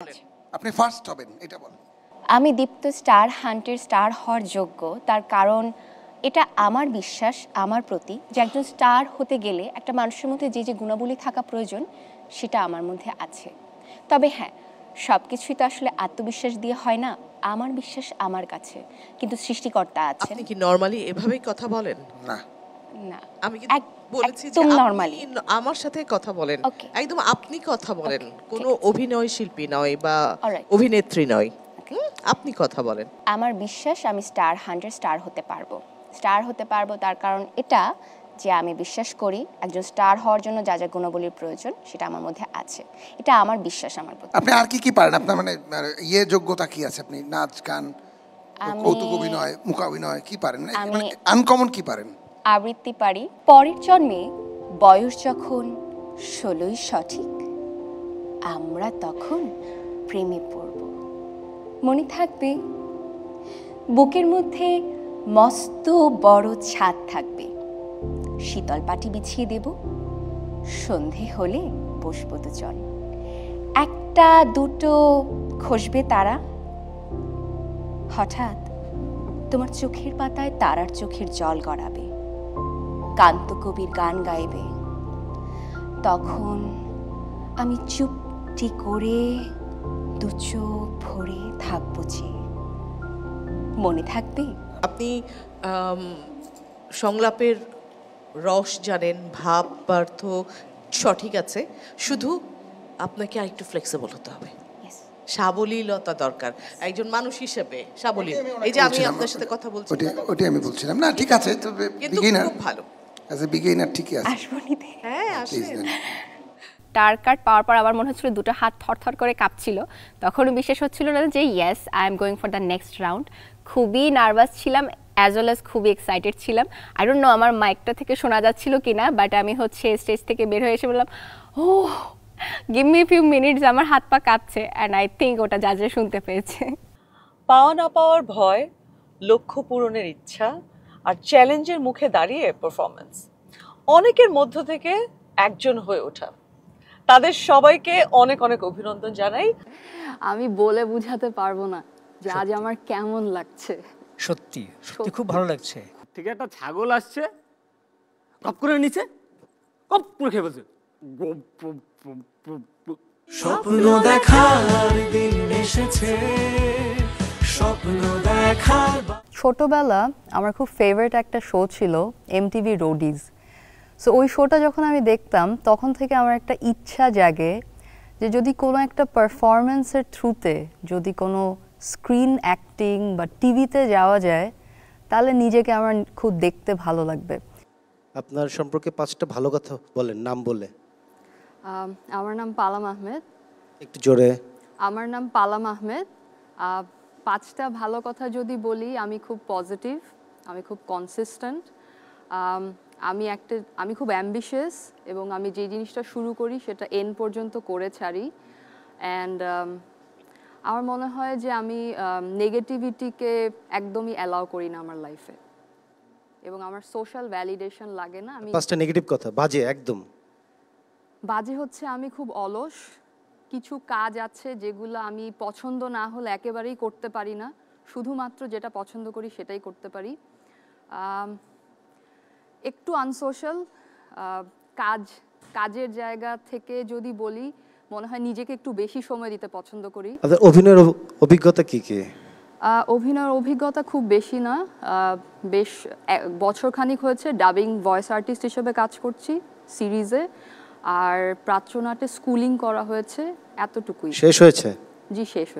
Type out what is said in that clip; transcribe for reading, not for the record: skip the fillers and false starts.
আপনি ফার্স্ট হবেন এটা বলেন। আমি দীপ্ত স্টার হান্টের স্টার হওয়ার যোগ্য, তার কারণ এটা আমার বিশ্বাস আমার প্রতি যে একজন স্টার হতে গেলে একটা মানুষের মধ্যে যে যে গুণাবলী থাকা প্রয়োজন সেটা আমার মধ্যে আছে। তবে হ্যাঁ, সব কিছুই তো আসলে আত্মবিশ্বাস দিয়ে হয় না। আমার বিশ্বাস আমার কাছে, কিন্তু সৃষ্টিকর্তা আছেন। আপনি কি নরমালি এভাবেই কথা বলেন? না, না, আমি কিন্তু বলেছি যে একদম আপনি নরমালি আমার সাথে কথা বলেন, Okay. একদম আপনি কথা বলেন, Okay, কোনো ঠিক আছে। অভিনয় শিল্পী নয় বা Alright. অভিনেত্রী নয়। আপনি কথা বলেন। আমার বিশ্বাস আমি স্টার হান্ড্রেড স্টার হতে পারবো। স্টার হতে পারবো তার কারণ এটা যে আমি বিশ্বাস করি একজন স্টার হওয়ার জন্য যা যা গুণাবলীর প্রয়োজন সেটা আমার মধ্যে আছে। এটা আমার বিশ্বাস আমার প্রতি। আপনি আর কি কি পারেন? আপনার মানে যোগ্যতা কি আছে? আপনি নাচ গান, আমি- কৌতুক অভিনয়, মূকাভিনয় কি পারেন? আমি- মানে আনকমন কি পারেন? আবৃত্তি পারি। পরের জন্মে বয়স যখন 16ই সঠিক, আমরা তখন প্রেমে পড়ব। মনে থাকবে বুকের মধ্যে মস্ত বড় ছাদ থাকবে, শীতল পাটি বিছিয়ে দেব, সন্ধে হলে বসবো দুজন, একটা দুটো খসবে তারা, হঠাৎ তোমার চোখের পাতায় তারার চোখের জল গড়াবে, কান্ত কবির গান গাইবে, তখন আমি চুপটি করে দু চোখ ভরে থাকবো চেয়ে। মনে থাকবে? আপনি সংলাপের রস জানেন, ভাব পার্থ সঠিক আছে, শুধু আপনাকে আরেকটু ফ্লেক্সিবল হতে হবে, Yes. সাবলীলতা দরকার একজন মানুষ হিসেবে। সাবলীল, এই যে আমি আপনার সাথে কথা বলছি, ওটাই আমি বলছিলাম। না ঠিক আছে, তবে কিন্তু বিগিনার, খুব ভালো। অ্যাজ এ বিগিনার ঠিকই আছে। আসবো নিতে। হ্যাঁ Please আসেন। দেন। টার কার্ড পাওয়ার পর আমার মনে হচ্ছিল দুটো হাত থরথর করে কাঁপছিল। তখনও বিশ্বাস হচ্ছিল না যে yes I am going for the next round. খুবই নার্ভাস ছিলাম অ্যাজ ওয়েল অ্যাজ খুবই এক্সাইটেড ছিলাম। আই ডোন্ট নো আমার মাইকটা থেকে শোনা যাচ্ছিল কিনা, বাট আমি স্টেজ থেকে বের হয়ে এসে বললাম, ও গিভ মি ফিউ মিনিটস, আমার হাত পা কাঁপছে। অ্যান্ড আই থিঙ্ক ওটা জাজে শুনতে পেয়েছে। পাওয়া না পাওয়ার ভয়, লক্ষ্য পূরণের ইচ্ছা আর চ্যালেঞ্জের মুখে দাঁড়িয়ে পারফরমেন্স, অনেকের মধ্য থেকে একজন হয়ে ওঠা, তাদের সবাইকে অনেক অনেক অভিনন্দন জানাই। আমি বলে বুঝাতে পারবো না যে আজ আমার কেমন লাগছে। সত্যি সত্যি খুব ভালো লাগছে। থেকে একটা ছাগল আসছে, কপ করে নিচে কপ করে খেয়ে বলছে গপ, গপ, গপ, গপ, গপ। স্বপ্ন দেখার দিন এসেছে, স্বপ্ন দেখার ছোটবেলা আমার খুব ফেভারিট একটা শো ছিল এমটিভি রোডিজ। সো ওই শোটা যখন আমি দেখতাম তখন থেকে আমার একটা ইচ্ছা জাগে যে যদি কোনো একটা পারফরমেন্সের থ্রুতে যদি কোনো স্ক্রিন অ্যাক্টিং বা টিভিতে যাওয়া যায় তাহলে নিজেকে আমার খুব দেখতে ভালো লাগবে। আপনার সম্পর্কে 5টা ভালো কথা বলেন, নাম বলে। আমার নাম পালাম আহমেদ। একটু জোরে। আমার নাম পালাম আহমেদ। 5টা ভালো কথা যদি বলি, আমি খুব পজিটিভ, আমি খুব কনসিস্টেন্ট, আমি খুব অ্যাম্বিশিয়াস এবং আমি যে জিনিসটা শুরু করি সেটা এন্ড পর্যন্ত করে ছাড়ি। অ্যান্ড আমার মনে হয় যে আমি নেগেটিভিটিকে একদমই অ্যালাউ করি না আমার লাইফে, এবং আমার সোশ্যাল ভ্যালিডেশন লাগে না। আমি 5টা নেগেটিভ কথা, বাজে একদম। বাজে হচ্ছে আমি খুব অলস, কিছু কাজ আছে যেগুলো আমি পছন্দ না হলে একেবারেই করতে পারি না, শুধুমাত্র যেটা পছন্দ করি সেটাই করতে পারি। একটু আনসোশ্যাল, কাজের জায়গা থেকে যদি বলি মনে হয় নিজেকে একটু বেশি সময় দিতে পছন্দ করি। আপনার অভিনয়ের অভিজ্ঞতা কি কি? অভিনয়ের অভিজ্ঞতা খুব বেশি না, বেশ বছরখানিক হয়েছে ডাবিং ভয়েস আর্টিস্ট হিসেবে কাজ করছি সিরিজে, আর প্রাচ্যনাটে স্কুলিং করা হয়েছে, এতটুকুই। শেষ হয়েছে? জি শেষ হয়েছে।